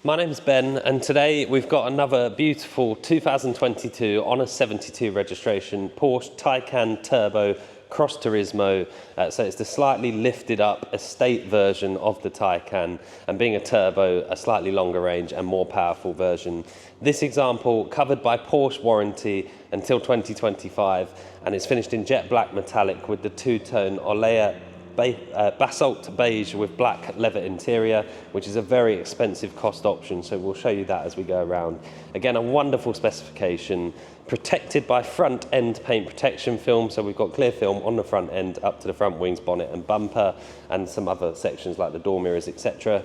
My name's Ben, and today we've got another beautiful 2022 on a 72 registration Porsche Taycan Turbo Cross Turismo. So it's the slightly lifted up estate version of the Taycan, and being a turbo, a slightly longer range and more powerful version. This example covered by Porsche warranty until 2025, and it's finished in jet black metallic with the two-tone OLEA Basalt beige with black leather interior, which is a very expensive cost option, so we'll show you that as we go around. Again, a wonderful specification, protected by front end paint protection film, so we've got clear film on the front end up to the front wings, bonnet and bumper, and some other sections like the door mirrors, etc.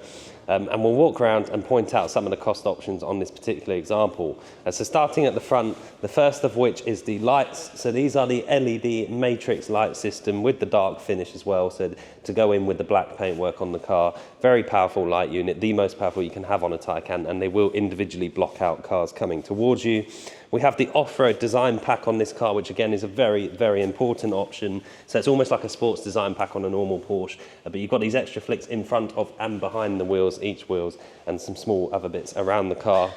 And we'll walk around and point out some of the cost options on this particular example. So starting at the front, the first of which is the lights. So these are the LED matrix light system with the dark finish as well, so to go in with the black paintwork on the car. Very powerful light unit, the most powerful you can have on a Taycan, and they will individually block out cars coming towards you. We have the off-road design pack on this car, which again is a very, very important option. So it's almost like a sports design pack on a normal Porsche, but you've got these extra flicks in front of and behind the wheels, each wheels, and some small other bits around the car.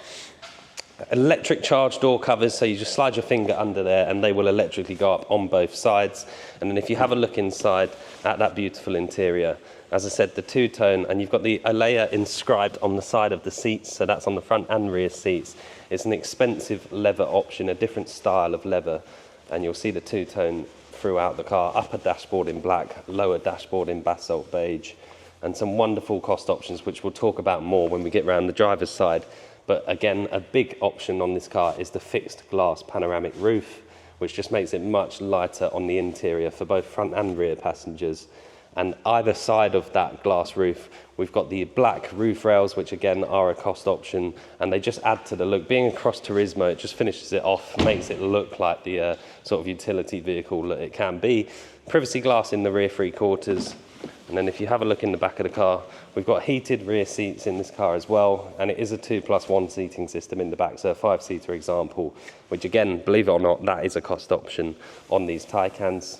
Electric charge door covers, so you just slide your finger under there and they will electrically go up on both sides. And then if you have a look inside at that beautiful interior, as I said, the two-tone, and you've got the OLEA inscribed on the side of the seats, so that's on the front and rear seats. It's an expensive leather option, a different style of leather, and you'll see the two-tone throughout the car. Upper dashboard in black, lower dashboard in basalt beige, and some wonderful cost options, which we'll talk about more when we get around the driver's side. But again, a big option on this car is the fixed glass panoramic roof, which just makes it much lighter on the interior for both front and rear passengers. And either side of that glass roof, we've got the black roof rails, which again are a cost option, and they just add to the look. Being a Cross Turismo, it just finishes it off, makes it look like the sort of utility vehicle that it can be. Privacy glass in the rear three quarters. And then if you have a look in the back of the car, we've got heated rear seats in this car as well, and it is a 2+1 seating system in the back, so a 5-seater example, which again, believe it or not, that is a cost option on these Taycans.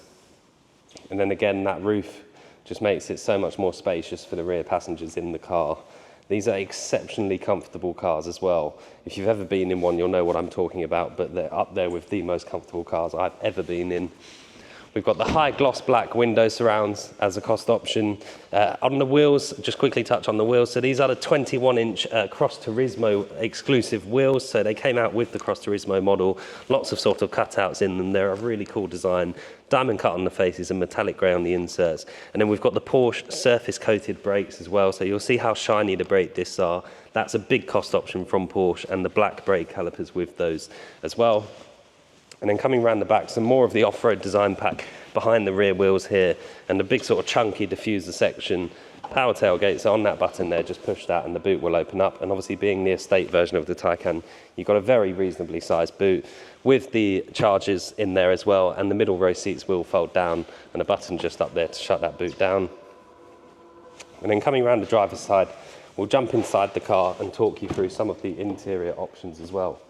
And then again, that roof just makes it so much more spacious for the rear passengers in the car. These are exceptionally comfortable cars as well. If you've ever been in one, you'll know what I'm talking about, but they're up there with the most comfortable cars I've ever been in. We've got the high gloss black window surrounds as a cost option. On the wheels, just quickly touch on the wheels. So these are the 21-inch Cross Turismo exclusive wheels. So they came out with the Cross Turismo model. Lots of sort of cutouts in them. They're a really cool design. Diamond cut on the faces and metallic grey on the inserts. And then we've got the Porsche surface coated brakes as well. So you'll see how shiny the brake discs are. That's a big cost option from Porsche, and the black brake calipers with those as well. And then coming around the back, some more of the off-road design pack behind the rear wheels here, and the big sort of chunky diffuser section. Power tailgate, so on that button there, just push that and the boot will open up. And obviously being the estate version of the Taycan, you've got a very reasonably sized boot with the chargers in there as well, and the middle row seats will fold down, and a button just up there to shut that boot down. And then coming around the driver's side, we'll jump inside the car and talk you through some of the interior options as well.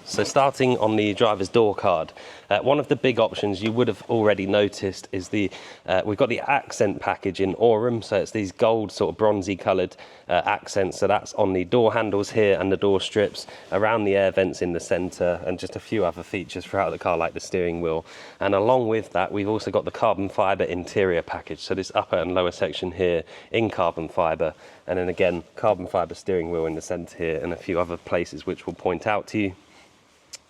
So starting on the driver's door card, one of the big options you would have already noticed is we've got the accent package in Aurum, so it's these gold sort of bronzy coloured accents, so that's on the door handles here and the door strips, around the air vents in the centre, and just a few other features throughout the car like the steering wheel. And along with that, we've also got the carbon fibre interior package, so this upper and lower section here in carbon fibre, and then again carbon fibre steering wheel in the centre here, and a few other places which we'll point out to you.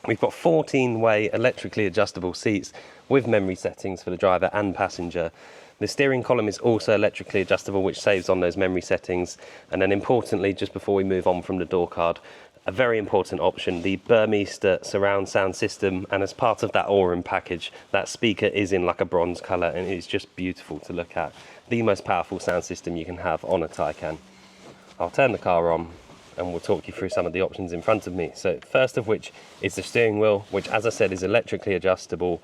We've got 14-way electrically adjustable seats with memory settings for the driver and passenger. The steering column is also electrically adjustable, which saves on those memory settings. And then importantly, just before we move on from the door card, a very important option, the Burmester surround sound system. And as part of that Aurum package, that speaker is in like a bronze colour, and it's just beautiful to look at. The most powerful sound system you can have on a Taycan. I'll turn the car on, and we'll talk you through some of the options in front of me. So first of which is the steering wheel, which as I said is electrically adjustable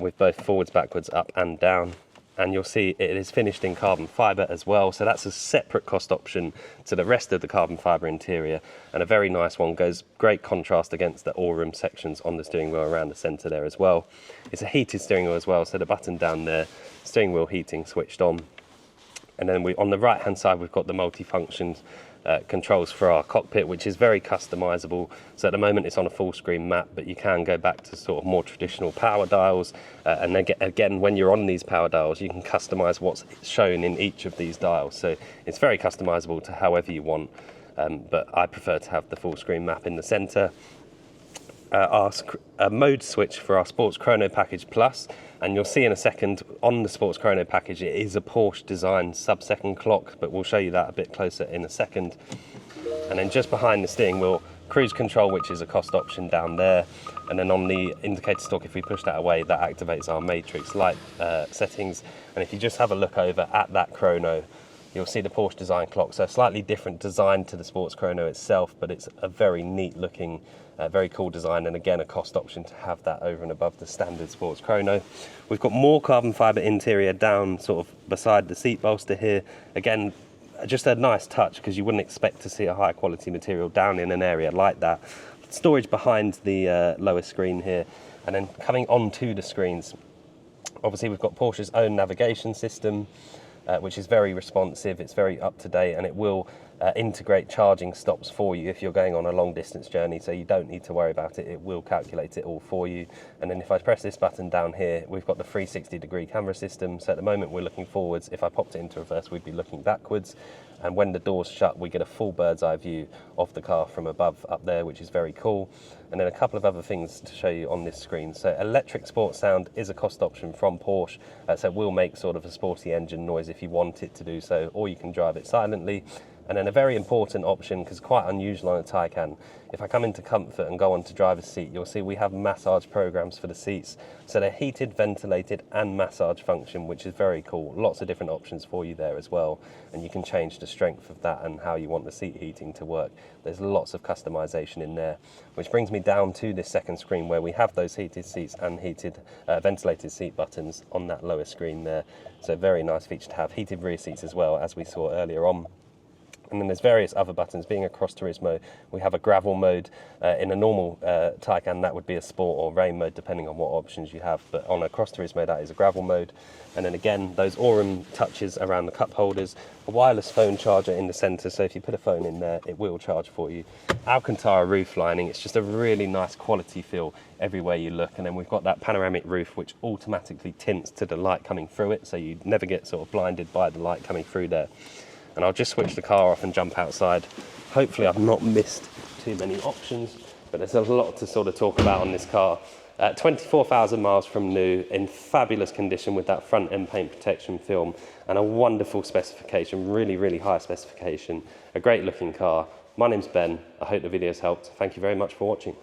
with both forwards, backwards, up and down. And you'll see it is finished in carbon fibre as well, so that's a separate cost option to the rest of the carbon fibre interior, and a very nice one, goes great contrast against the Aurum sections on the steering wheel around the centre there as well. It's a heated steering wheel as well, so the button down there, steering wheel heating switched on. And then on the right hand side, we've got the multi-functions controls for our cockpit, which is very customizable. So at the moment it's on a full screen map, but you can go back to sort of more traditional power dials. And again, when you're on these power dials, you can customize what's shown in each of these dials. So it's very customizable to however you want. But I prefer to have the full screen map in the center. Our mode switch for our Sports Chrono Package Plus, and you'll see in a second on the Sports Chrono Package it is a Porsche designed sub-second clock, but we'll show you that a bit closer in a second. And then just behind the steering wheel, cruise control, which is a cost option down there, and then on the indicator stalk, if we push that away, that activates our matrix light settings. And if you just have a look over at that chrono, you'll see the Porsche design clock. So a slightly different design to the Sports Chrono itself, but it's a very neat looking, very cool design, and again a cost option to have that over and above the standard Sports Chrono. We've got more carbon fibre interior down sort of beside the seat bolster here. Again, just a nice touch, because you wouldn't expect to see a high quality material down in an area like that. Storage behind the lower screen here, and then coming onto the screens, obviously we've got Porsche's own navigation system, which is very responsive, it's very up to date, and it will integrate charging stops for you if you're going on a long distance journey, so you don't need to worry about it. It will calculate it all for you. And then if I press this button down here, we've got the 360-degree camera system. So at the moment we're looking forwards. If I popped it into reverse, we'd be looking backwards. And when the doors shut, we get a full bird's eye view of the car from above up there, which is very cool. And then a couple of other things to show you on this screen. So electric sport sound is a cost option from Porsche, so it will make sort of a sporty engine noise if you want it to do so, or you can drive it silently. And then a very important option, because quite unusual on a Taycan, if I come into comfort and go on to driver's seat, you'll see we have massage programs for the seats. So they're heated, ventilated and massage function, which is very cool. Lots of different options for you there as well. And you can change the strength of that and how you want the seat heating to work. There's lots of customization in there, which brings me down to this second screen where we have those heated seats and heated ventilated seat buttons on that lower screen there. So very nice feature to have. Heated rear seats as well, as we saw earlier on. And then there's various other buttons. Being across Turismo, we have a gravel mode. In a normal Taycan, that would be a sport or rain mode, depending on what options you have. But on a cross Turismo, that is a gravel mode. And then again, those Aurum touches around the cup holders, a wireless phone charger in the center. So if you put a phone in there, it will charge for you. Alcantara roof lining. It's just a really nice quality feel everywhere you look. And then we've got that panoramic roof, which automatically tints to the light coming through it. So you never get sort of blinded by the light coming through there. And I'll just switch the car off and jump outside. Hopefully I've not missed too many options, but there's a lot to sort of talk about on this car. 24,000 miles from new, in fabulous condition with that front end paint protection film, and a wonderful specification, really, really high specification. A great looking car. My name's Ben. I hope the video's helped. Thank you very much for watching.